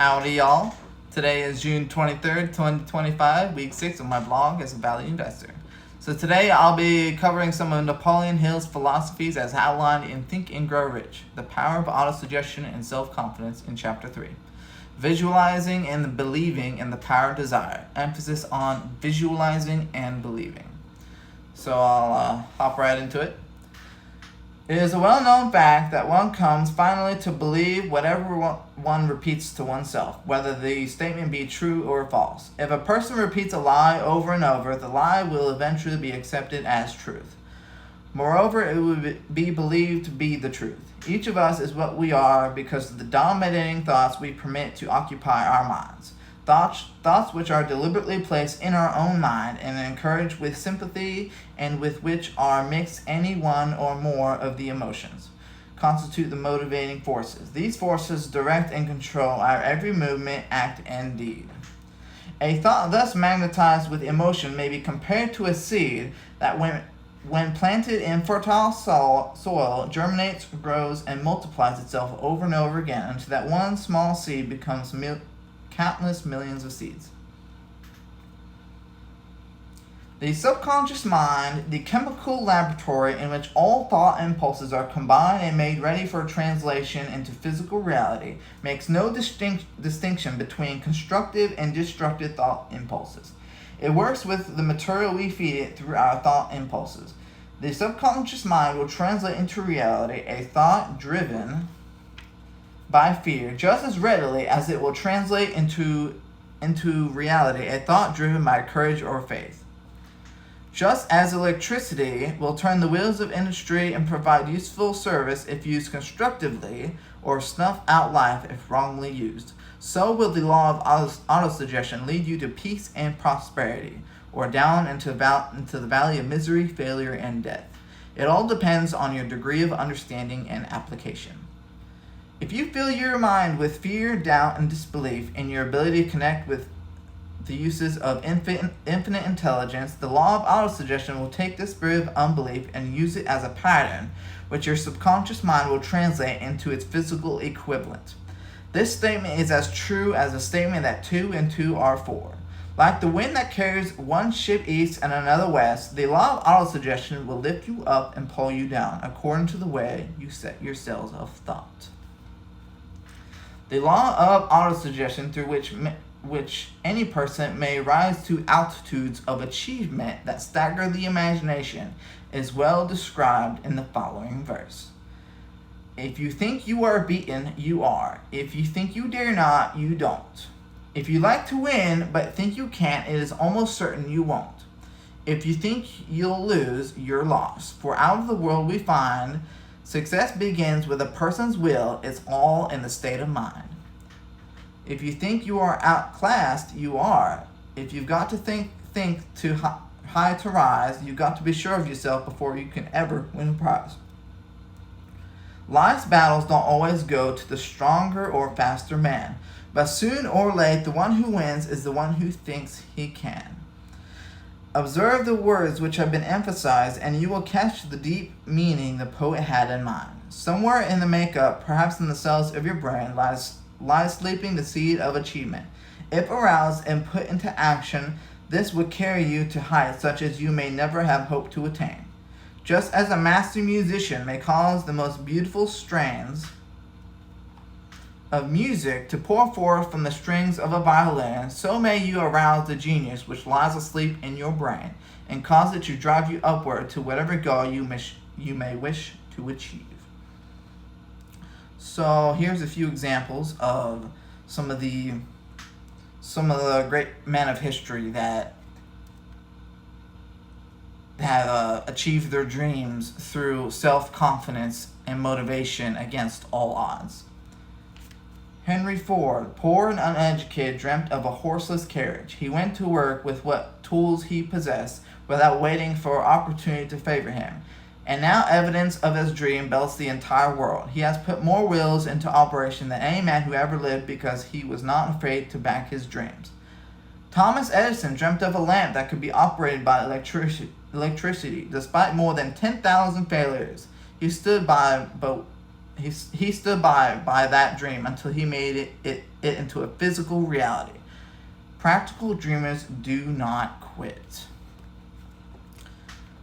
Howdy, y'all. Today is June 23rd, 2025, week 6 of my blog as a value investor. So today I'll be covering some of Napoleon Hill's philosophies as outlined in Think and Grow Rich, The Power of Autosuggestion and Self-Confidence in Chapter 3. Visualizing and believing in the power of desire. Emphasis on visualizing and believing. So I'll hop right into it. It is a well-known fact that one comes finally to believe whatever one repeats to oneself, whether the statement be true or false. If a person repeats a lie over and over, the lie will eventually be accepted as truth. Moreover, it will be believed to be the truth. Each of us is what we are because of the dominating thoughts we permit to occupy our minds. Thoughts which are deliberately placed in our own mind and encouraged with sympathy and with which are mixed any one or more of the emotions, constitute the motivating forces. These forces direct and control our every movement, act, and deed. A thought thus magnetized with emotion may be compared to a seed that when planted in fertile soil, germinates, grows, and multiplies itself over and over again until that one small seed becomes countless millions of seeds. The subconscious mind, the chemical laboratory in which all thought impulses are combined and made ready for translation into physical reality, makes no distinction between constructive and destructive thought impulses. It works with the material we feed it through our thought impulses. The subconscious mind will translate into reality a thought driven by fear just as readily as it will translate into reality a thought driven by courage or faith. Just as electricity will turn the wheels of industry and provide useful service if used constructively, or snuff out life if wrongly used, so will the law of autosuggestion lead you to peace and prosperity, or down into the valley of misery, failure, and death. It all depends on your degree of understanding and application. If you fill your mind with fear, doubt, and disbelief in your ability to connect with the uses of infinite intelligence, the law of autosuggestion will take this spirit of unbelief and use it as a pattern, which your subconscious mind will translate into its physical equivalent. This statement is as true as the statement that 2 and 2 are 4. Like the wind that carries one ship east and another west, the law of autosuggestion will lift you up and pull you down, according to the way you set your cells of thought. The law of autosuggestion, through which any person may rise to altitudes of achievement that stagger the imagination, is well described in the following verse. If you think you are beaten, you are. If you think you dare not, you don't. If you like to win but think you can't, it is almost certain you won't. If you think you'll lose, you're lost. For out of the world we find, success begins with a person's will. It's all in the state of mind. If you think you are outclassed, you are. If you've got to think too high to rise, you've got to be sure of yourself before you can ever win a prize. Life's battles don't always go to the stronger or faster man, but soon or late, the one who wins is the one who thinks he can. Observe the words which have been emphasized, and you will catch the deep meaning the poet had in mind. Somewhere in the makeup, perhaps in the cells of your brain, lies sleeping the seed of achievement. If aroused and put into action, this would carry you to heights such as you may never have hoped to attain. Just as a master musician may cause the most beautiful strains of music to pour forth from the strings of a violin, so may you arouse the genius which lies asleep in your brain and cause it to drive you upward to whatever goal you may wish to achieve. So here's a few examples of some of the great men of history that have achieved their dreams through self-confidence and motivation against all odds. Henry Ford, poor and uneducated, dreamt of a horseless carriage. He went to work with what tools he possessed without waiting for opportunity to favor him. And now evidence of his dream belts the entire world. He has put more wheels into operation than any man who ever lived because he was not afraid to back his dreams. Thomas Edison dreamt of a lamp that could be operated by electricity. Despite more than 10,000 failures, he stood by that dream until he made it it into a physical reality. Practical dreamers do not quit.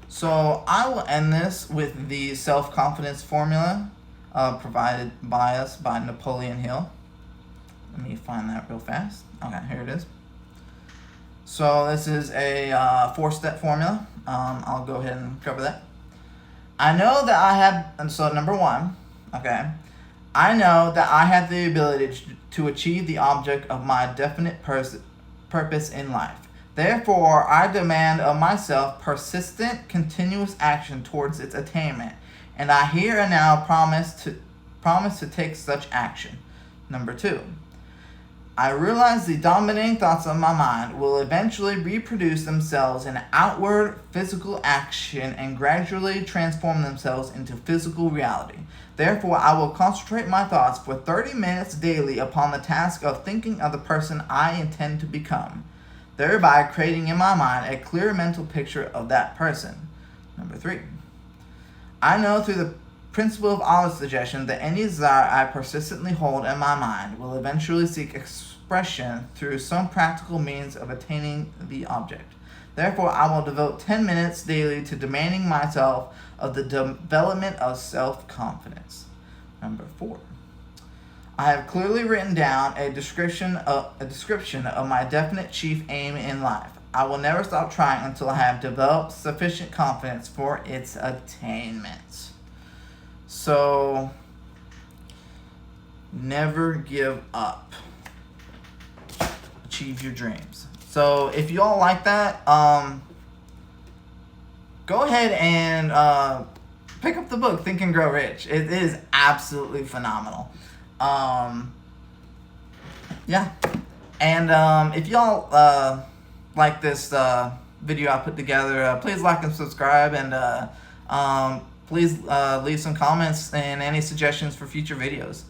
So I will end this with the self-confidence formula provided by us by Napoleon Hill. Let me find that real fast. Okay, here it is. So this is a 4-step formula. I'll go ahead and cover that. I know that I have, and so number 1, okay, I know that I have the ability to achieve the object of my definite purpose in life. Therefore, I demand of myself persistent, continuous action towards its attainment, and I here and now promise to take such action. Number 2, I realize the dominating thoughts of my mind will eventually reproduce themselves in outward physical action and gradually transform themselves into physical reality. Therefore, I will concentrate my thoughts for 30 minutes daily upon the task of thinking of the person I intend to become, thereby creating in my mind a clear mental picture of that person. Number 3, I know through the principle of autosuggestion that any desire I persistently hold in my mind will eventually seek expression through some practical means of attaining the object. Therefore, I will devote 10 minutes daily to demanding myself of the development of self-confidence. Number 4, I have clearly written down a description of my definite chief aim in life. I will never stop trying until I have developed sufficient confidence for its attainment. So, never give up. Achieve your dreams. So, if you all like that, go ahead and pick up the book, Think and Grow Rich. It is absolutely phenomenal. Yeah. And if y'all like this video I put together, please like and subscribe, and please leave some comments and any suggestions for future videos.